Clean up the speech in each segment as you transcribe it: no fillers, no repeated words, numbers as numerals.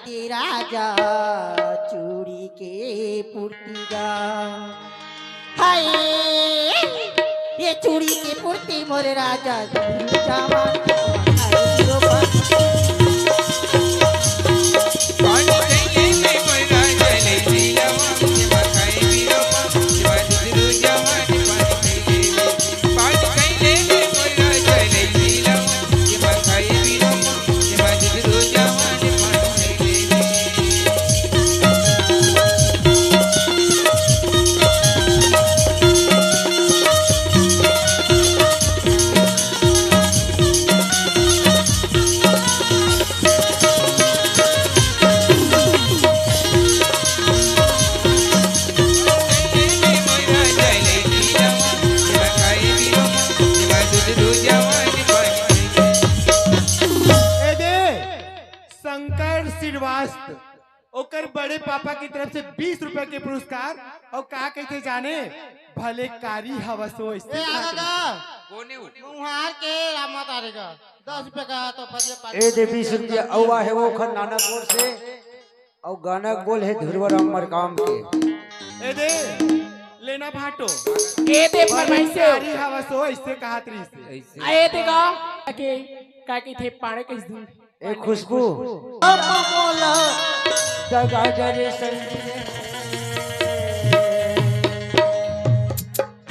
दे राजा चूड़ी के पूर्तिगा। हाय ये चूड़ी के पूर्ति मोरे राजा ओकर बड़े पापा की तरफ से 20 रुपए के पुरस्कार और कहा कहते जाने भले कारी हवसो इससे के 10 रुपए का तो ए दे 20 रुपया औवा है वो खन नानकपुर से और गाना बोल है ध्रुवराम मरकाम के ए दे लेना भाटो ए दे फरमाइश से कारी हवसो इससे कहा तरी से ए देगा के का की थे पाड़े किस दूं ए खुशबू मोला दगा जरे संगी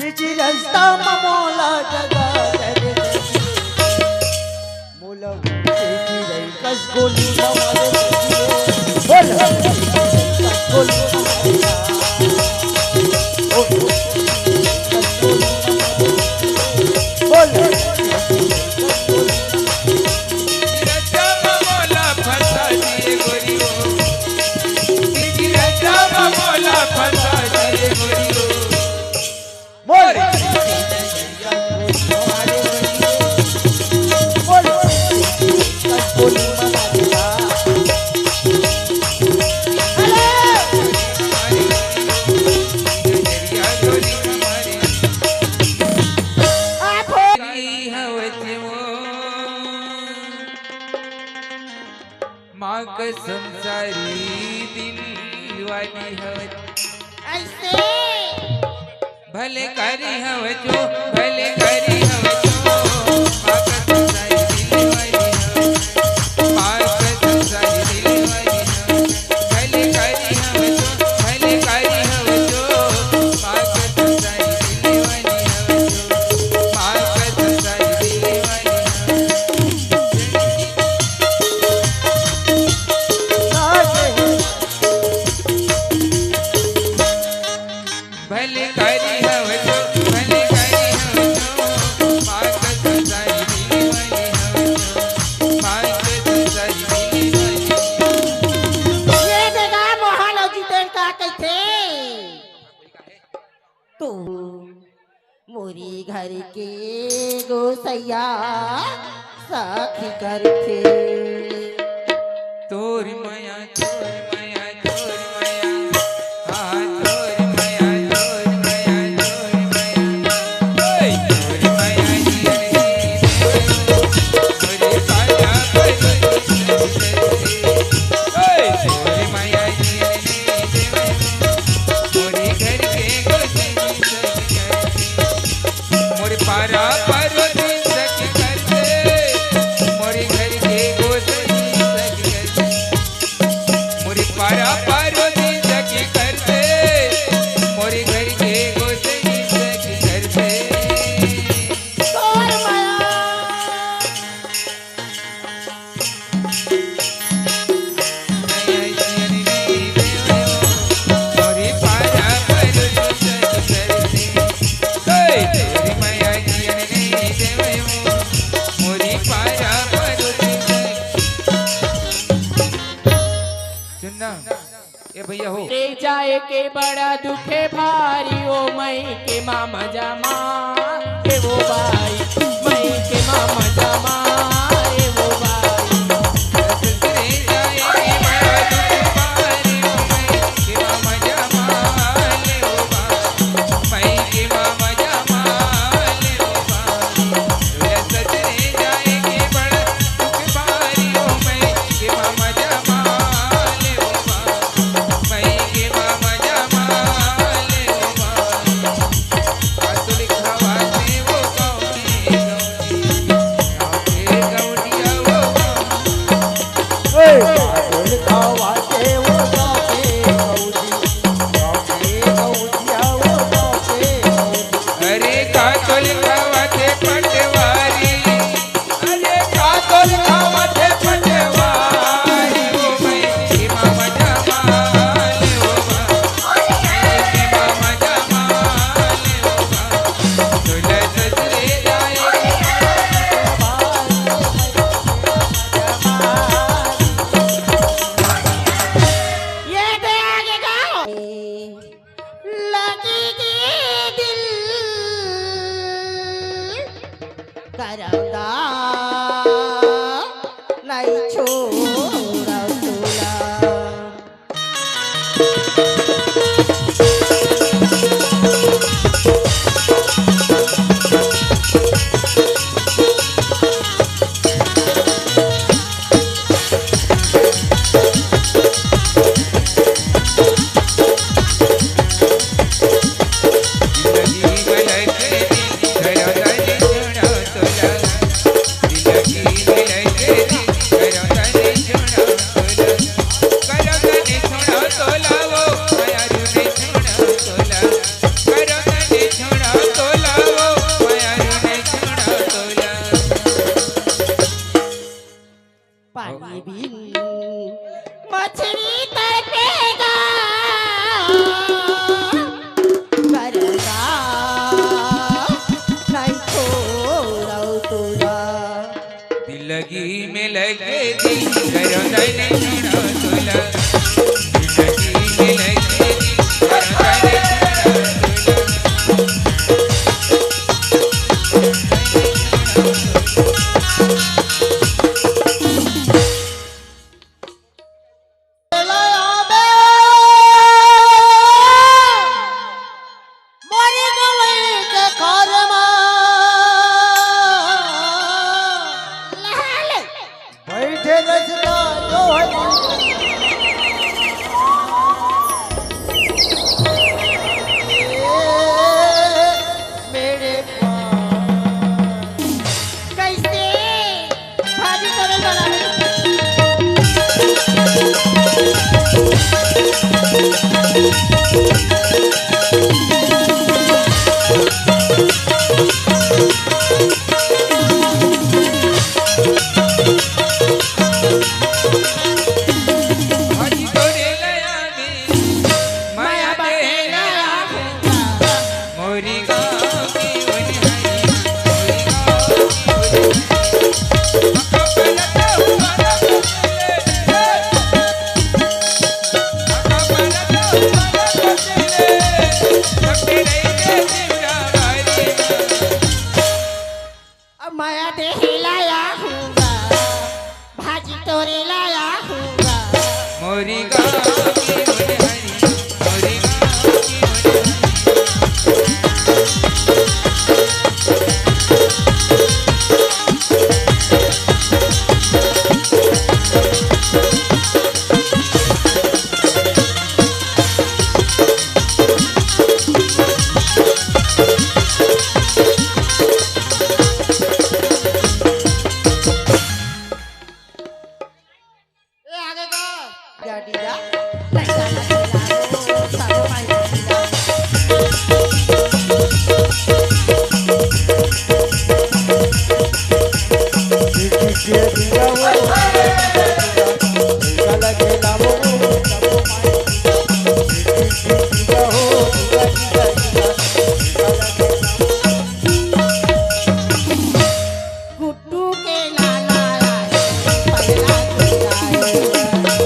बिची रास्ता मोला दगा जरे मोला की रही कसगोली हमारे बोल कसगोली बोल संसारी दिल वाली हवत ऐसे भले करी हव जो भले करी हव जो पाक संसारी दिल वाली हवत पाक संसारी दिल वाली हवत भले करी हव जो भले करी हव जो पाक संसारी दिल वाली हवत जो पाक संसारी दिल वाली भले करी हव जो भले करी हव जो पाक संसारी दिल वाली हव जो पाक संसारी दिल वाली ये देगा मोहन जी तेन का कहते तू मोरी घर के गोसैया साखी करते तोर माया तोर माया तोर माया हाँ तोर माया तोर माया तोर माया ओए तोर माया जी मोरे साया ओए तोर माया जी मोरे घर के गोसैया मोरे पारा पार्वती सखी करते मोरे घर के गोसैया पारा पार्वती सखी करते मोरे घर के गोसैया सखी करते तोर माया मोरे पारा पार्वती सखी करते तेरी माया जी मोरे पारा पार्वती सुनना ए भैया हो रे जाए के बड़ा दुखे भारी ओ मई के मामा जमा ए वो भाई मई के मामा जमा ए वो भाई रे जाए के बड़ा दुख भारी ओ मई के मामा जमा ले ओ भाई मई के मामा जमा ले ओ भाई रे जाए के बड़ा दुख भारी ओ मई के मामा जमा लगेगी दिल करौदा नहीं छोड़ा तुला पानी बिन मछली तड़पेगा करौदा नहीं छोड़ा तुला दिलगी में लगे दिल करौदा नहीं छोड़ा तोला दिलगी में लगे दिल करौदा नहीं छोड़ा बैठे रचना जो है मेरे कैसे भाजी करल वाला हरी तोरे लया में माया तेरा मोरी गाँव की उन्हाई मोरी गाँव की अब माया दे हिलाया हूँगा भाजी तोरे लाया हूँगा मोरी गाँव की उन्हाई मोरी गाँव की उन्हाई ए आगे को गाड़ी जा लैसा लैसा सारो पाई जा गुड्डू के नाना आए पहला खिलाए